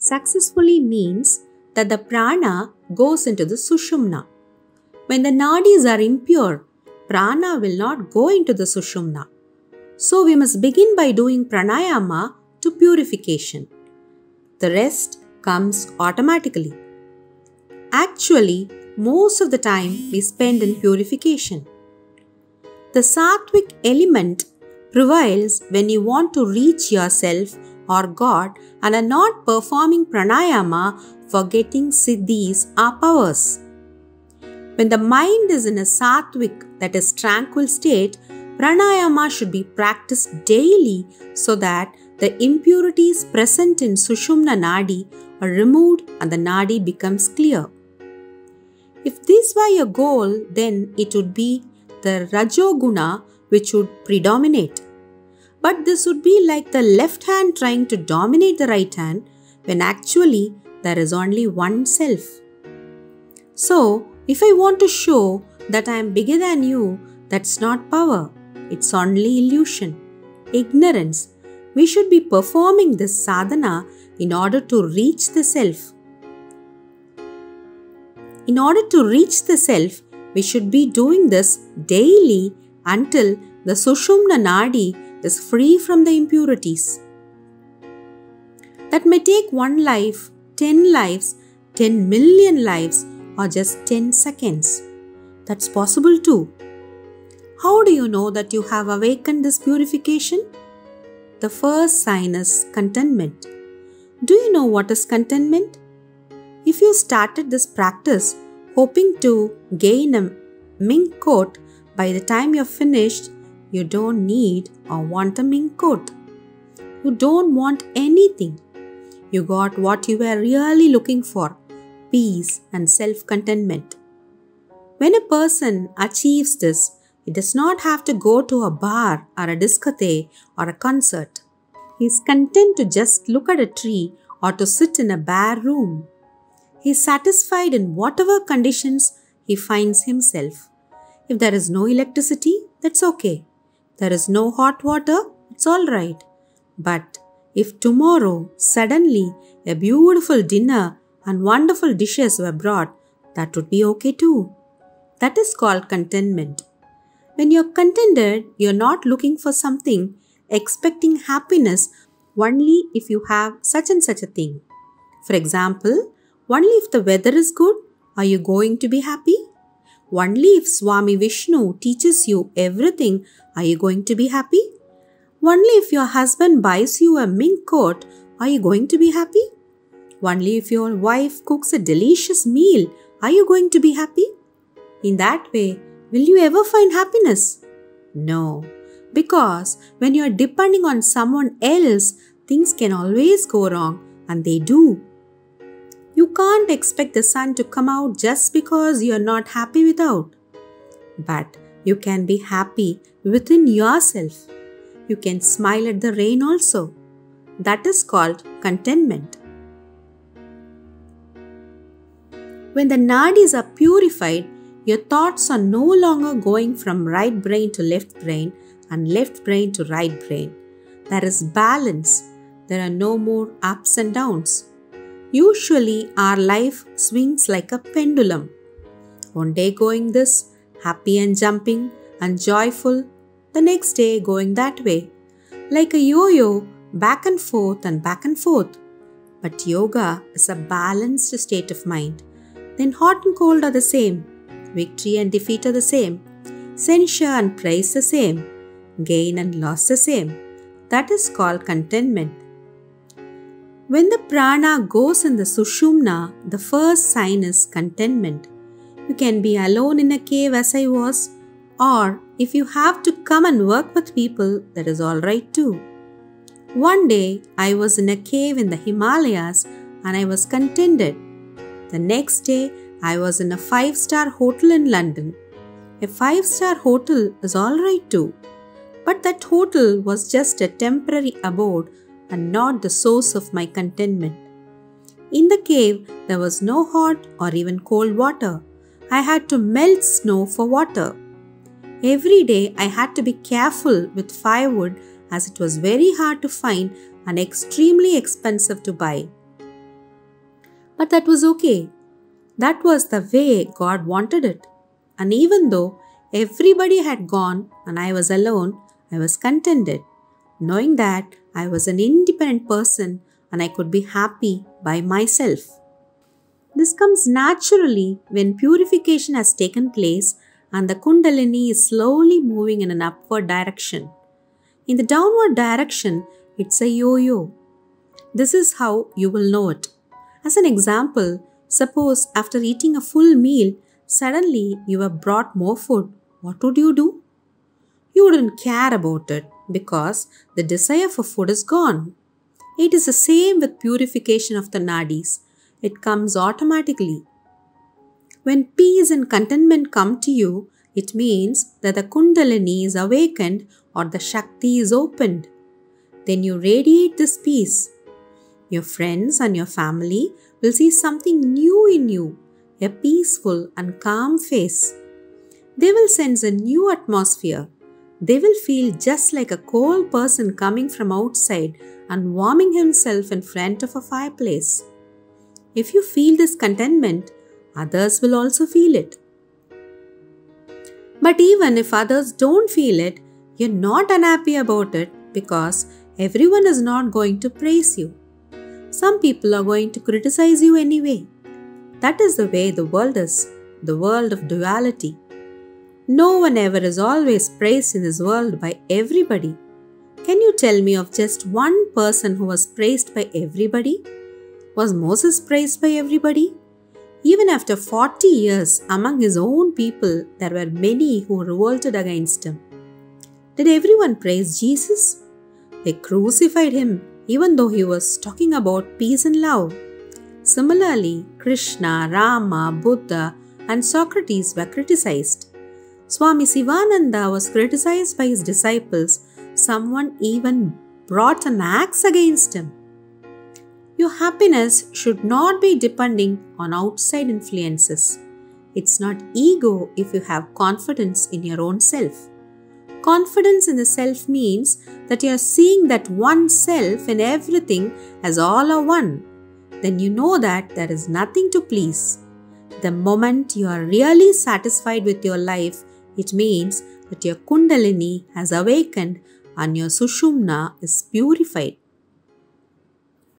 Successfully means that the prana goes into the sushumna. When the nadis are impure, prana will not go into the sushumna. So we must begin by doing pranayama to purification. The rest comes automatically. Actually, most of the time we spend in purification. The sattvic element prevails when you want to reach yourself or God and are not performing pranayama for getting siddhis or powers. When the mind is in a sattvic, that is tranquil state, pranayama should be practiced daily so that the impurities present in sushumna nadi are removed and the nadi becomes clear. If this were your goal, then it would be the rajoguna which would predominate. But this would be like the left hand trying to dominate the right hand when actually there is only one self. So, if I want to show that I am bigger than you, that's not power. It's only illusion, ignorance. We should be performing this sadhana in order to reach the self. In order to reach the self, we should be doing this daily until the sushumna nadi is free from the impurities. That may take 1 life, 10 lives, 10 million lives, or just 10 seconds. That's possible too. How do you know that you have awakened this purification? The first sign is contentment. Do you know what is contentment? If you started this practice hoping to gain a mink coat, by the time you're finished, you don't need or want a mink coat. You don't want anything. You got what you were really looking for, peace and self-contentment. When a person achieves this, he does not have to go to a bar or a discotheque or a concert. He is content to just look at a tree or to sit in a bare room. He is satisfied in whatever conditions he finds himself. If there is no electricity, that's okay. There is no hot water, it's alright. But if tomorrow suddenly a beautiful dinner and wonderful dishes were brought, that would be okay too. That is called contentment. When you're contented, you're not looking for something, expecting happiness only if you have such and such a thing. For example, only if the weather is good, are you going to be happy? Only if Swami Vishnu teaches you everything, are you going to be happy? Only if your husband buys you a mink coat, are you going to be happy? Only if your wife cooks a delicious meal, are you going to be happy? In that way, will you ever find happiness? No, because when you are depending on someone else, things can always go wrong, and they do. You can't expect the sun to come out just because you are not happy without. But you can be happy within yourself. You can smile at the rain also. That is called contentment. When the nadis are purified, your thoughts are no longer going from right brain to left brain and left brain to right brain. There is balance. There are no more ups and downs. Usually our life swings like a pendulum. One day going this, happy and jumping and joyful, the next day going that way. Like a yo-yo, back and forth and back and forth. But yoga is a balanced state of mind. Then hot and cold are the same. Victory and defeat are the same. Censure and praise the same. Gain and loss the same. That is called contentment. When the prana goes in the sushumna, the first sign is contentment. You can be alone in a cave as I was, or if you have to come and work with people, that is alright too. One day, I was in a cave in the Himalayas and I was contented. The next day, I was in a 5-star hotel in London. A 5-star hotel is alright too. But that hotel was just a temporary abode and not the source of my contentment. In the cave, there was no hot or even cold water. I had to melt snow for water. Every day, I had to be careful with firewood as it was very hard to find and extremely expensive to buy. But that was okay. That was the way God wanted it. And even though everybody had gone and I was alone, I was contented, knowing that I was an independent person and I could be happy by myself. This comes naturally when purification has taken place and the Kundalini is slowly moving in an upward direction. In the downward direction, it's a yo-yo. This is how you will know it. As an example, suppose after eating a full meal, suddenly you were brought more food. What would you do? You wouldn't care about it because the desire for food is gone. It is the same with purification of the nadis. It comes automatically. When peace and contentment come to you, it means that the Kundalini is awakened or the Shakti is opened. Then you radiate this peace. Your friends and your family will see something new in you, a peaceful and calm face. They will sense a new atmosphere. They will feel just like a cold person coming from outside and warming himself in front of a fireplace. If you feel this contentment, others will also feel it. But even if others don't feel it, you're not unhappy about it because everyone is not going to praise you. Some people are going to criticize you anyway. That is the way the world is, the world of duality. No one ever is always praised in this world by everybody. Can you tell me of just one person who was praised by everybody? Was Moses praised by everybody? Even after 40 years among his own people, there were many who revolted against him. Did everyone praise Jesus? They crucified him even though he was talking about peace and love. Similarly, Krishna, Rama, Buddha, and Socrates were criticized. Swami Sivananda was criticized by his disciples. Someone even brought an axe against him. Your happiness should not be depending on outside influences. It's not ego if you have confidence in your own self. Confidence in the self means that you are seeing that one self in everything as all are one. Then you know that there is nothing to please. The moment you are really satisfied with your life, it means that your Kundalini has awakened and your Sushumna is purified.